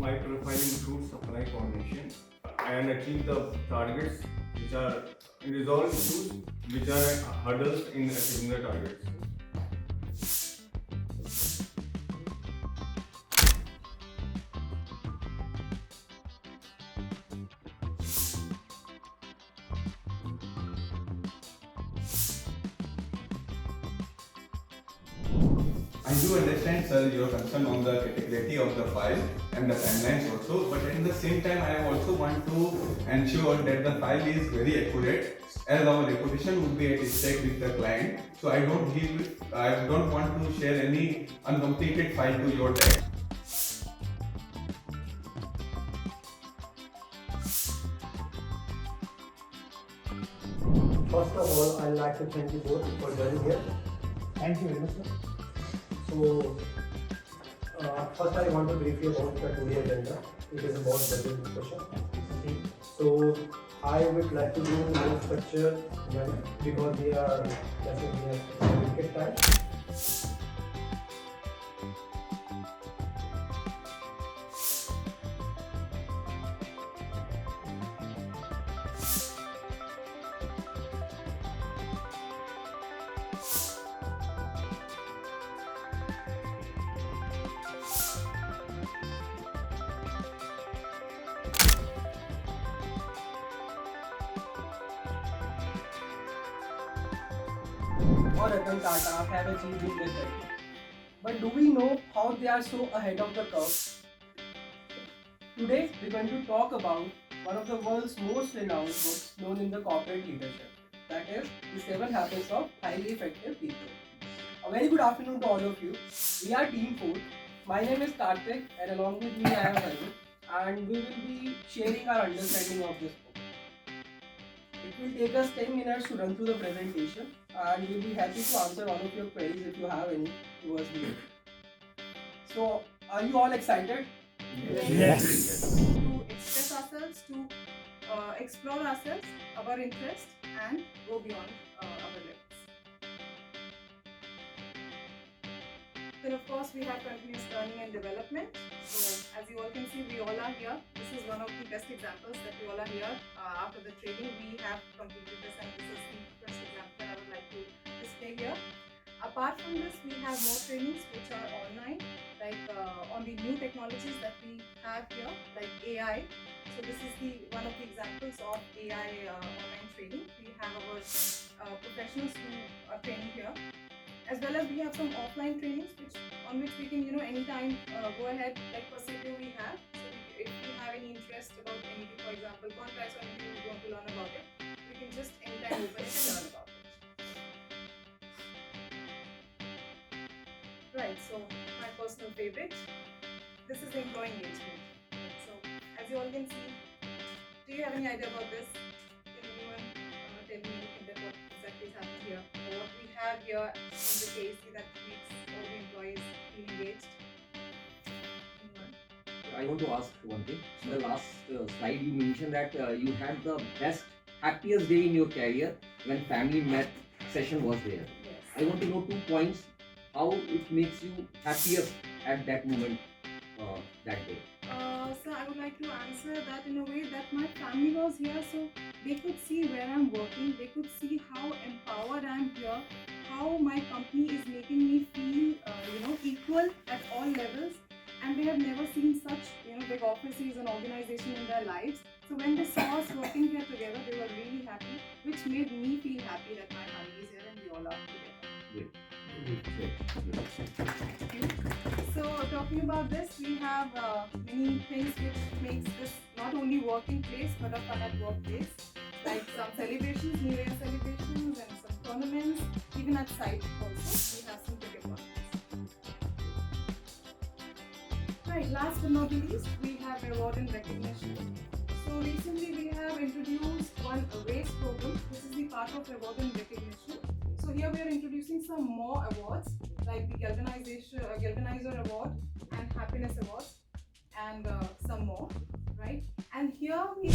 my profile includes supply coordination and achieve the targets which are resolve issues which are hurdles in achieving the targets. I do understand, sir, your concern on the criticality of the file and the timelines also, but at the same time, I also want to ensure that the file is very accurate, as our reputation would be at stake with the client. So I don't want to share any uncompleted file to your desk. First of all, I'd like to thank you both for joining here. Thank you very much, sir. So, first I want to brief you about the today agenda. It is about budget discussion. So, I would like to do more structure because we have limited time. Or Ratan Tata have achieved in their career. But do we know how they are so ahead of the curve? Today, we're going to talk about one of the world's most renowned books known in the corporate leadership. That is, The 7 Habits of Highly Effective People. A very good afternoon to all of you. We are Team 4. My name is Karthik and along with me I am Arun, and we will be sharing our understanding of this book. It will take us 10 minutes to run through the presentation and we'll be happy to answer all of your queries if you have any towards me. So, are you all excited? Yes. To express ourselves, to explore ourselves, our interest, and go beyond our limits. Then of course we have continuous learning and development. So as you all can see, we all are here. This is one of the best examples that we all are here. After the training we have completed this, and this is the first example that I would like to display here. Apart from this, we have more trainings which are online, like on the new technologies that we have here, like AI. So this is one of the examples of AI online training. We have our professionals who are training here, as well as we have some offline trainings on which we can anytime go ahead, like for CPO we have. So if you have any interest about anything, for example contracts or anything you want to learn about it, we can just anytime open it and learn about it. Right, so my personal favorite, this is employee engagement. So as you all can see, do you have any idea about this? Can anyone tell me anything that what exactly is happening here, or what we have here in the KEC that makes all the employees feel engaged? Anyone? I want to ask one thing. In the last slide, you mentioned that you had the best, happiest day in your career when family met session was there. Yes. I want to know 2 points, how it makes you happiest at that moment, that day. So I would like to answer that in a way that my family was here, so they could see where I'm working, they could see how empowered I'm here, how my company is making me feel equal at all levels, and they have never seen such big offices and organization in their lives. So when they saw us working here together, they were really happy, which made me feel happy that my family is here and we all are together. Thank you. So talking about this, we have many things which makes this not only working place but a fun at workplace, like some celebrations, New Year celebrations, and some tournaments. Even at site also, we have some cricket tournaments. Right, last but not least, we have award and recognition. So recently we have introduced one race program. This is the part of award and recognition. So here we are introducing some more awards, like the Galvanizer Award and Happiness Award, and some more, right? And here we